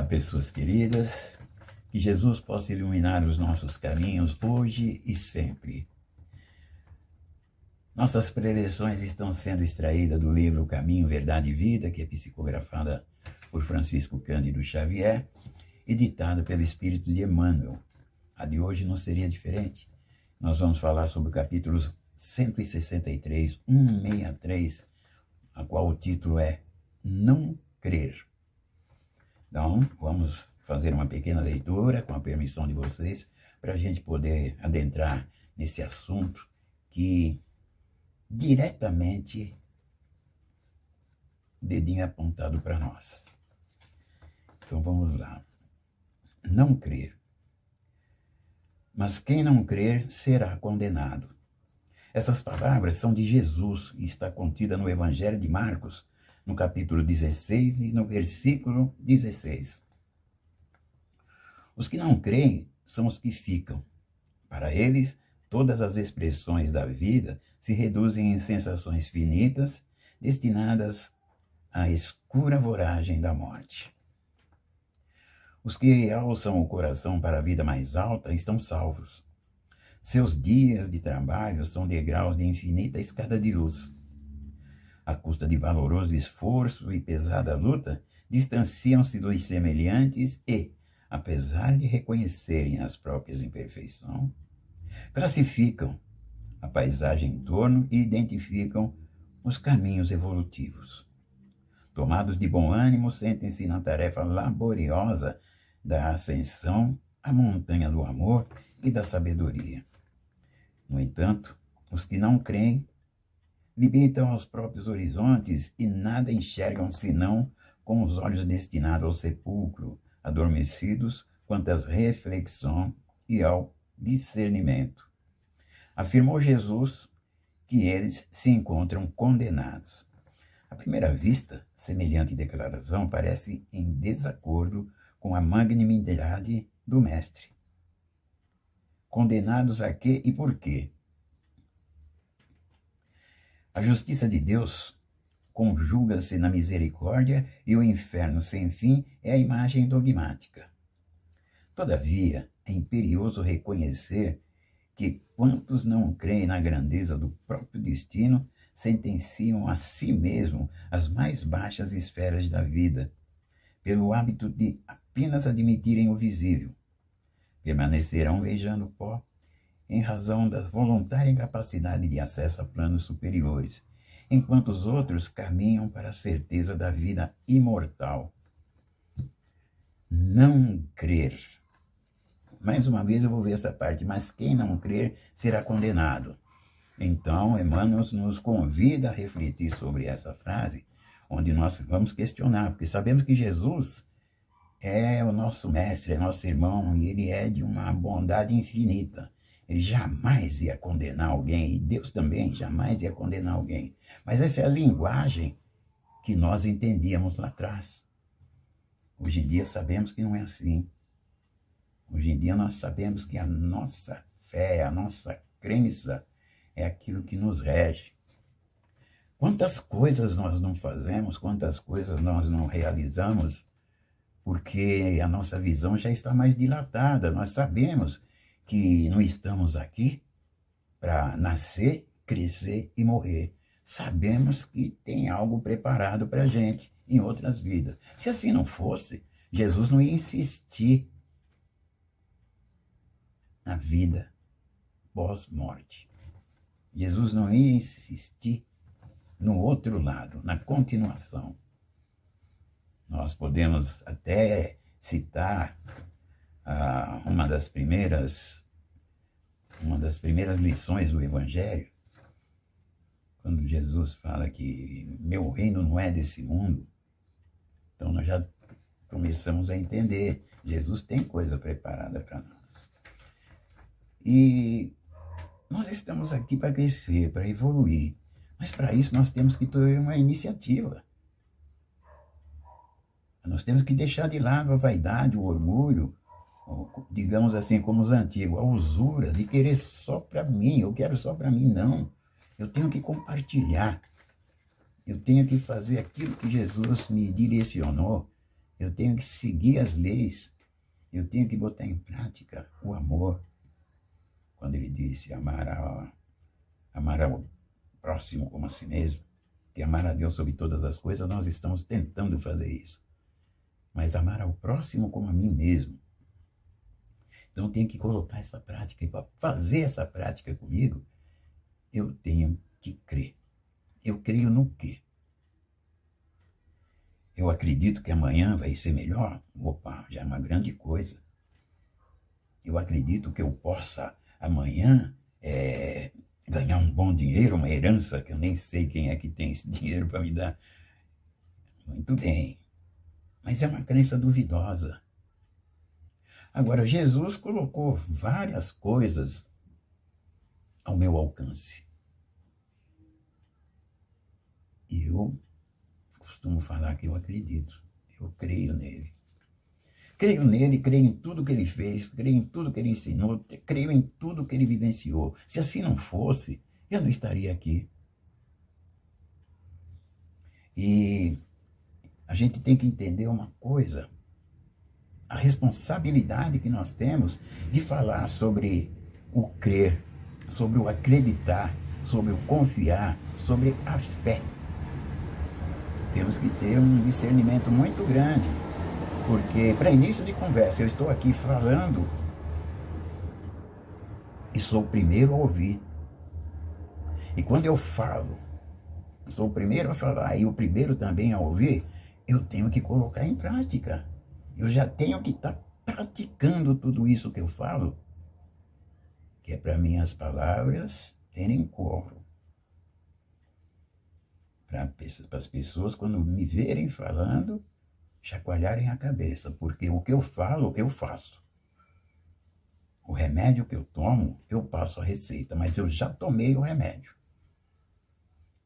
Olá, pessoas queridas, que Jesus possa iluminar os nossos caminhos hoje e sempre. Nossas preleções estão sendo extraídas do livro Caminho, Verdade e Vida, que é psicografada por Francisco Cândido Xavier, editada pelo Espírito de Emmanuel. A de hoje não seria diferente. Nós vamos falar sobre o capítulo 163, 163, a qual o título é Não Crer. Então, vamos fazer uma pequena leitura, com a permissão de vocês, para a gente poder adentrar nesse assunto que diretamente o dedinho é apontado para nós. Então, vamos lá. Não crer. Mas quem não crer será condenado. Essas palavras são de Jesus e está contida no Evangelho de Marcos, no capítulo 16 e no versículo 16. Os que não creem são os que ficam. Para eles, todas as expressões da vida se reduzem em sensações finitas, destinadas à escura voragem da morte. Os que alçam o coração para a vida mais alta estão salvos. Seus dias de trabalho são degraus de infinita escada de luz. À custa de valoroso esforço e pesada luta, distanciam-se dos semelhantes e, apesar de reconhecerem as próprias imperfeições, classificam a paisagem em torno e identificam os caminhos evolutivos. Tomados de bom ânimo, sentem-se na tarefa laboriosa da ascensão à montanha do amor e da sabedoria. No entanto, os que não creem limitam aos próprios horizontes e nada enxergam senão com os olhos destinados ao sepulcro, adormecidos quanto às reflexões e ao discernimento. Afirmou Jesus que eles se encontram condenados. À primeira vista, semelhante declaração parece em desacordo com a magnanimidade do Mestre. Condenados a quê e por quê? A justiça de Deus conjuga-se na misericórdia e o inferno sem fim é a imagem dogmática. Todavia, é imperioso reconhecer que quantos não creem na grandeza do próprio destino sentenciam a si mesmo as mais baixas esferas da vida, pelo hábito de apenas admitirem o visível. Permanecerão beijando o pó, em razão da voluntária incapacidade de acesso a planos superiores, enquanto os outros caminham para a certeza da vida imortal. Não crer. Mais uma vez eu vou ver essa parte, mas quem não crer será condenado. Então, Emmanuel nos convida a refletir sobre essa frase, onde nós vamos questionar, porque sabemos que Jesus é o nosso mestre, é nosso irmão, e ele é de uma bondade infinita. Ele jamais ia condenar alguém, e Deus também jamais ia condenar alguém. Mas essa é a linguagem que nós entendíamos lá atrás. Hoje em dia sabemos que não é assim. Hoje em dia nós sabemos que a nossa fé, a nossa crença é aquilo que nos rege. Quantas coisas nós não fazemos, quantas coisas nós não realizamos, porque a nossa visão já está mais dilatada. Nós sabemos que não estamos aqui para nascer, crescer e morrer. Sabemos que tem algo preparado para a gente em outras vidas. Se assim não fosse, Jesus não ia insistir na vida pós-morte. Jesus não ia insistir no outro lado, na continuação. Nós podemos até citar uma das primeiras lições do Evangelho, quando Jesus fala que meu reino não é desse mundo. Então nós já começamos a entender, Jesus tem coisa preparada para nós. E nós estamos aqui para crescer, para evoluir, mas para isso nós temos que ter uma iniciativa. Nós temos que deixar de lado a vaidade, o orgulho, digamos assim, como os antigos, a usura de querer só para mim, eu quero só para mim, não. Eu tenho que compartilhar, eu tenho que fazer aquilo que Jesus me direcionou, eu tenho que seguir as leis, eu tenho que botar em prática o amor. Quando ele disse amar ao próximo como a si mesmo, que amar a Deus sobre todas as coisas, nós estamos tentando fazer isso. Mas amar ao próximo como a mim mesmo. Então, eu tenho que colocar essa prática. E para fazer essa prática comigo, eu tenho que crer. Eu creio no quê? Eu acredito que amanhã vai ser melhor? Opa, já é uma grande coisa. Eu acredito que eu possa amanhã ganhar um bom dinheiro, uma herança, que eu nem sei quem é que tem esse dinheiro para me dar. Muito bem. Mas é uma crença duvidosa. Agora, Jesus colocou várias coisas ao meu alcance. E eu costumo falar que eu acredito. Eu creio nele. Creio nele, creio em tudo que ele fez, creio em tudo que ele ensinou, creio em tudo que ele vivenciou. Se assim não fosse, eu não estaria aqui. E a gente tem que entender uma coisa. A responsabilidade que nós temos de falar sobre o crer, sobre o acreditar, sobre o confiar, sobre a fé. Temos que ter um discernimento muito grande, porque, para início de conversa, eu estou aqui falando e sou o primeiro a ouvir. E quando eu falo, sou o primeiro a falar e o primeiro também a ouvir, eu tenho que colocar em prática. Eu já tenho que estar praticando tudo isso que eu falo, que é para minhas palavras terem coro. Para as pessoas, quando me verem falando, chacoalharem a cabeça, porque o que eu falo, eu faço. O remédio que eu tomo, eu passo a receita, mas eu já tomei o remédio.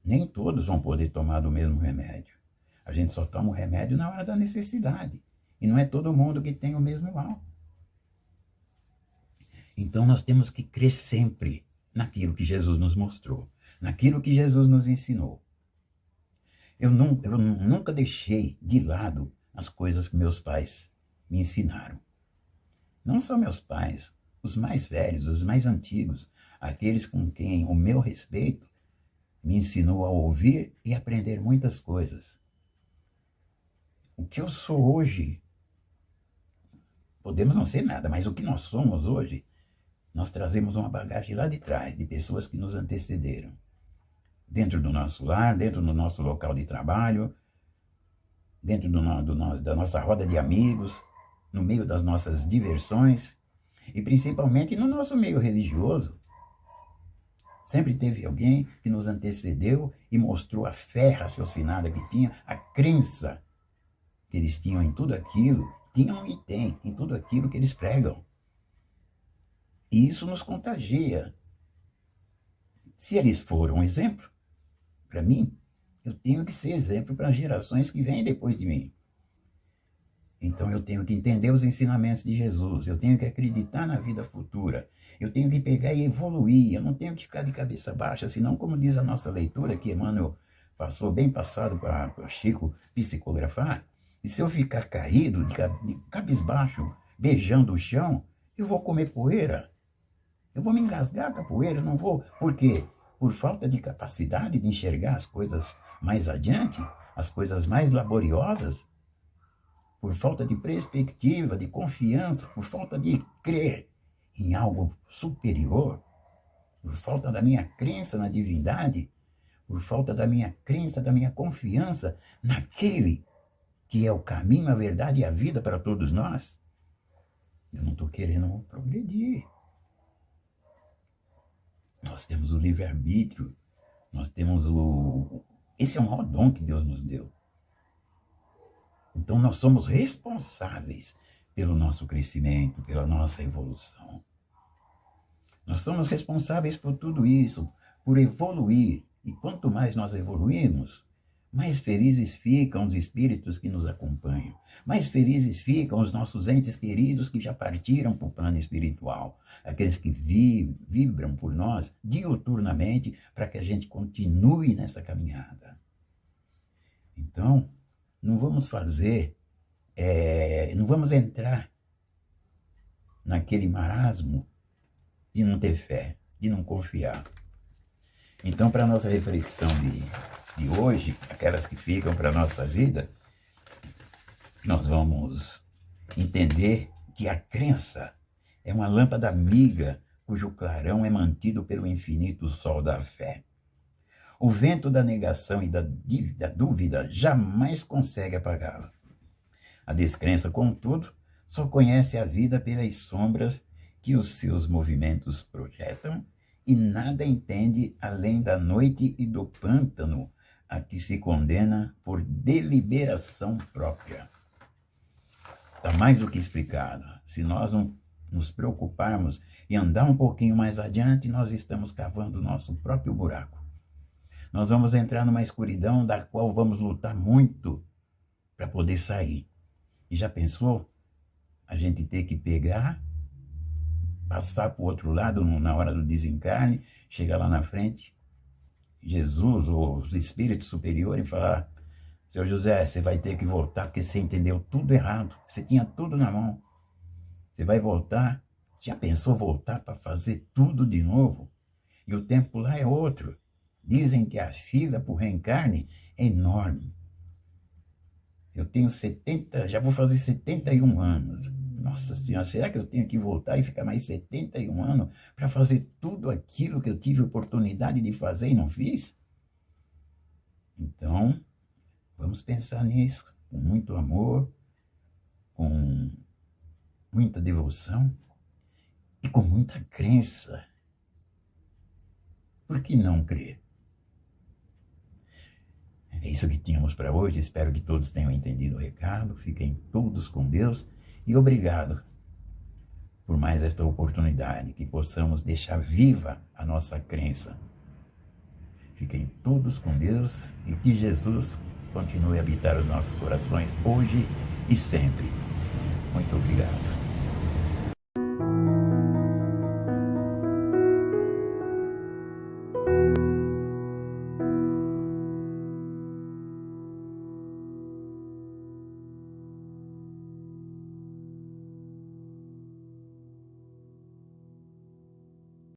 Nem todos vão poder tomar do mesmo remédio. A gente só toma o remédio na hora da necessidade. E não é todo mundo que tem o mesmo mal. Então nós temos que crer sempre naquilo que Jesus nos mostrou, naquilo que Jesus nos ensinou. Eu nunca deixei de lado as coisas que meus pais me ensinaram. Não só meus pais, os mais velhos, os mais antigos, aqueles com quem o meu respeito me ensinou a ouvir e aprender muitas coisas. O que eu sou hoje, podemos não ser nada, mas o que nós somos hoje, nós trazemos uma bagagem lá de trás, de pessoas que nos antecederam. Dentro do nosso lar, dentro do nosso local de trabalho, dentro da nossa roda de amigos, no meio das nossas diversões e principalmente no nosso meio religioso. Sempre teve alguém que nos antecedeu e mostrou a fé raciocinada que tinha, a crença que eles tinham em tudo aquilo, tinham e têm em tudo aquilo que eles pregam. E isso nos contagia. Se eles foram um exemplo, para mim, eu tenho que ser exemplo para as gerações que vêm depois de mim. Então eu tenho que entender os ensinamentos de Jesus, eu tenho que acreditar na vida futura, eu tenho que pegar e evoluir, eu não tenho que ficar de cabeça baixa, senão, como diz a nossa leitura, que Emmanuel passou bem passado para Chico psicografar, e se eu ficar caído, de cabisbaixo, beijando o chão, eu vou comer poeira, eu vou me engasgar com a poeira, eu não vou, por quê? Por falta de capacidade de enxergar as coisas mais adiante, as coisas mais laboriosas, por falta de perspectiva, de confiança, por falta de crer em algo superior, por falta da minha crença na divindade, por falta da minha crença, da minha confiança naquele que é o caminho, a verdade e a vida para todos nós, eu não estou querendo progredir. Nós temos o livre-arbítrio, nós temos esse é um maior dom que Deus nos deu. Então nós somos responsáveis pelo nosso crescimento, pela nossa evolução. Nós somos responsáveis por tudo isso, por evoluir. E quanto mais nós evoluirmos, mais felizes ficam os espíritos que nos acompanham. Mais felizes ficam os nossos entes queridos que já partiram para o plano espiritual. Aqueles que vibram por nós diuturnamente para que a gente continue nessa caminhada. Então, não vamos fazer não vamos entrar naquele marasmo de não ter fé, de não confiar. Então, para a nossa reflexão de hoje, aquelas que ficam para a nossa vida, nós vamos entender que a crença é uma lâmpada amiga cujo clarão é mantido pelo infinito sol da fé. O vento da negação e da dúvida jamais consegue apagá-la. A descrença, contudo, só conhece a vida pelas sombras que os seus movimentos projetam e nada entende além da noite e do pântano a que se condena por deliberação própria. Está mais do que explicado. Se nós não nos preocuparmos e andar um pouquinho mais adiante, nós estamos cavando o nosso próprio buraco. Nós vamos entrar numa escuridão da qual vamos lutar muito para poder sair. E já pensou? A gente ter que pegar, passar para o outro lado na hora do desencarne, chegar lá na frente, Jesus ou os espíritos superiores e falar: seu José, você vai ter que voltar porque você entendeu tudo errado. Você tinha tudo na mão. Você vai voltar. Já pensou voltar para fazer tudo de novo? E o tempo lá é outro. Dizem que a fila para o reencarne é enorme. Eu tenho 70, já vou fazer 71 anos. Nossa Senhora, será que eu tenho que voltar e ficar mais 71 anos para fazer tudo aquilo que eu tive oportunidade de fazer e não fiz? Então, vamos pensar nisso com muito amor, com muita devoção e com muita crença. Por que não crer? É isso que tínhamos para hoje. Espero que todos tenham entendido o recado. Fiquem todos com Deus e obrigado por mais esta oportunidade, que possamos deixar viva a nossa crença. Fiquem todos com Deus e que Jesus continue a habitar os nossos corações hoje e sempre. Muito obrigado.